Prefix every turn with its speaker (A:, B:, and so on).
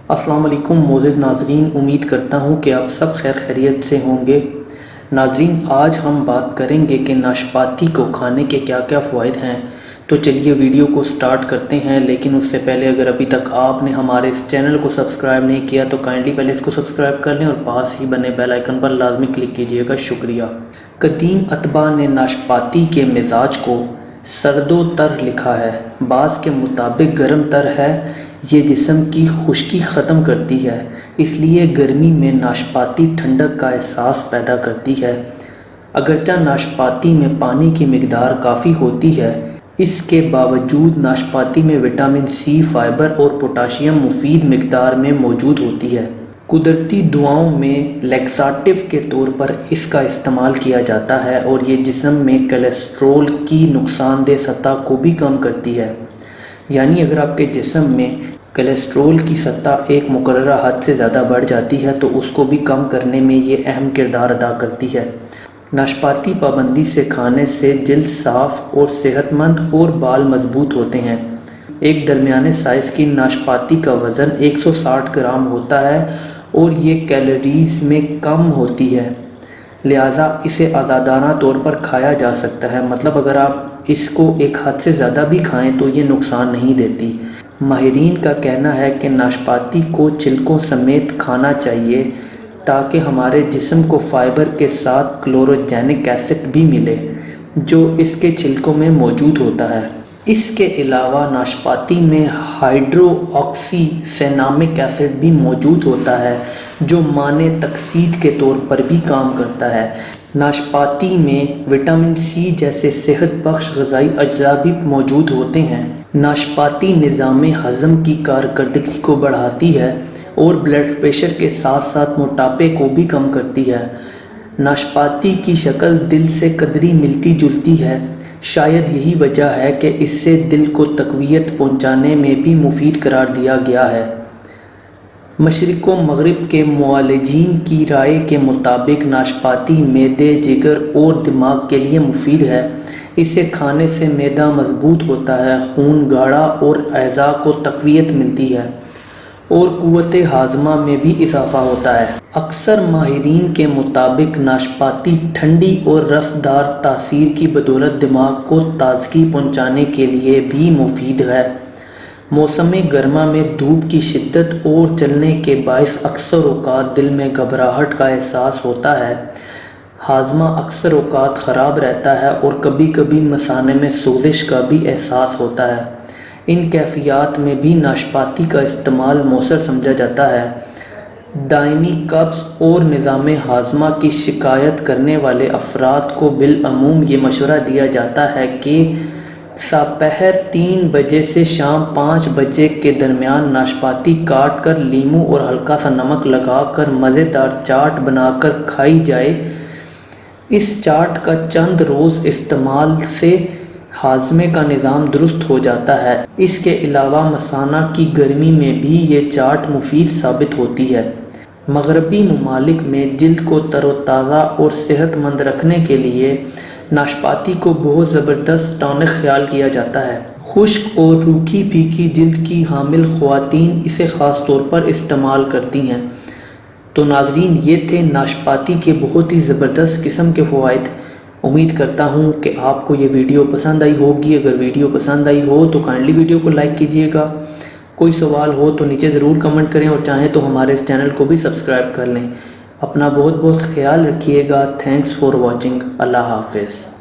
A: السلام علیکم معزز ناظرین، امید کرتا ہوں کہ آپ سب خیر خیریت سے ہوں گے۔ ناظرین، آج ہم بات کریں گے کہ ناشپاتی کو کھانے کے کیا کیا فوائد ہیں۔ تو چلیے ویڈیو کو سٹارٹ کرتے ہیں، لیکن اس سے پہلے اگر ابھی تک آپ نے ہمارے اس چینل کو سبسکرائب نہیں کیا تو کائنڈلی پہلے اس کو سبسکرائب کر لیں اور پاس ہی بنے بیل آئیکن پر لازمی کلک کیجیے گا۔ شکریہ۔ قدیم اتباع نے ناشپاتی کے مزاج کو سرد و تر لکھا ہے۔ بعض کے مطابق گرم تر ہے۔ یہ جسم کی خشکی ختم کرتی ہے، اس لیے گرمی میں ناشپاتی ٹھنڈک کا احساس پیدا کرتی ہے۔ اگرچہ ناشپاتی میں پانی کی مقدار کافی ہوتی ہے، اس کے باوجود ناشپاتی میں وٹامن سی، فائبر اور پوٹاشیم مفید مقدار میں موجود ہوتی ہے۔ قدرتی دواؤں میں لیکساٹیو کے طور پر اس کا استعمال کیا جاتا ہے اور یہ جسم میں کولیسٹرول کی نقصان دہ سطح کو بھی کم کرتی ہے۔ یعنی اگر آپ کے جسم میں کولیسٹرول کی سطح ایک مقررہ حد سے زیادہ بڑھ جاتی ہے تو اس کو بھی کم کرنے میں یہ اہم کردار ادا کرتی ہے۔ ناشپاتی پابندی سے کھانے سے جلد صاف اور صحت مند اور بال مضبوط ہوتے ہیں۔ ایک درمیانے سائز کی ناشپاتی کا وزن 160 گرام ہوتا ہے اور یہ کیلوریز میں کم ہوتی ہے، لہٰذا اسے آزادانہ طور پر کھایا جا سکتا ہے۔ مطلب اگر آپ اس کو ایک حد سے زیادہ بھی کھائیں تو یہ نقصان نہیں دیتی۔ ماہرین کا کہنا ہے کہ ناشپاتی کو چھلکوں سمیت کھانا چاہیے تاکہ ہمارے جسم کو فائبر کے ساتھ کلوروجینک ایسڈ بھی ملے جو اس کے چھلکوں میں موجود ہوتا ہے۔ اس کے علاوہ ناشپاتی میں ہائیڈرو آکسی سینامک ایسڈ بھی موجود ہوتا ہے جو مانع تکسید کے طور پر بھی کام کرتا ہے۔ ناشپاتی میں وٹامن سی جیسے صحت بخش غذائی اجزاء بھی موجود ہوتے ہیں۔ ناشپاتی نظام ہضم کی کارکردگی کو بڑھاتی ہے اور بلڈ پریشر کے ساتھ ساتھ موٹاپے کو بھی کم کرتی ہے۔ ناشپاتی کی شکل دل سے قدری ملتی جلتی ہے، شاید یہی وجہ ہے کہ اسے دل کو تقویت پہنچانے میں بھی مفید قرار دیا گیا ہے۔ مشرق و مغرب کے معالجین کی رائے کے مطابق ناشپاتی معدے، جگر اور دماغ کے لیے مفید ہے۔ اسے کھانے سے معدہ مضبوط ہوتا ہے، خون گاڑھا اور اعضاء کو تقویت ملتی ہے اور قوت ہاضمہ میں بھی اضافہ ہوتا ہے۔ اکثر ماہرین کے مطابق ناشپاتی ٹھنڈی اور رسدار تاثیر کی بدولت دماغ کو تازگی پہنچانے کے لیے بھی مفید ہے۔ موسم گرما میں دھوپ کی شدت اور جلنے کے باعث اکثر اوقات دل میں گھبراہٹ کا احساس ہوتا ہے، ہاضمہ اکثر اوقات خراب رہتا ہے اور کبھی کبھی مثانے میں سوزش کا بھی احساس ہوتا ہے۔ ان کیفیات میں بھی ناشپاتی کا استعمال مؤثر سمجھا جاتا ہے۔ دائمی قبض اور نظام ہاضمہ کی شکایت کرنے والے افراد کو بالعموم یہ مشورہ دیا جاتا ہے کہ سپہر 3 بجے سے شام 5 بجے کے درمیان ناشپاتی کاٹ کر لیموں اور ہلکا سا نمک لگا کر مزیدار چاٹ بنا کر کھائی جائے۔ اس چاٹ کا چند روز استعمال سے ہاضمے کا نظام درست ہو جاتا ہے۔ اس کے علاوہ مثانہ کی گرمی میں بھی یہ چاٹ مفید ثابت ہوتی ہے۔ مغربی ممالک میں جلد کو تر و تازہ اور صحت مند رکھنے کے لیے ناشپاتی کو بہت زبردست ٹانک خیال کیا جاتا ہے۔ خشک اور روکھی پھیکی جلد کی حامل خواتین اسے خاص طور پر استعمال کرتی ہیں۔ تو ناظرین، یہ تھے ناشپاتی کے بہت ہی زبردست قسم کے فوائد۔ امید کرتا ہوں کہ آپ کو یہ ویڈیو پسند آئی ہوگی۔ اگر ویڈیو پسند آئی ہو تو کائنڈلی ویڈیو کو لائک کیجیے گا۔ کوئی سوال ہو تو نیچے ضرور کمنٹ کریں اور چاہیں تو ہمارے اس چینل کو بھی سبسکرائب کر لیں۔ اپنا بہت بہت خیال رکھیے گا۔ Thanks for watching. اللہ حافظ۔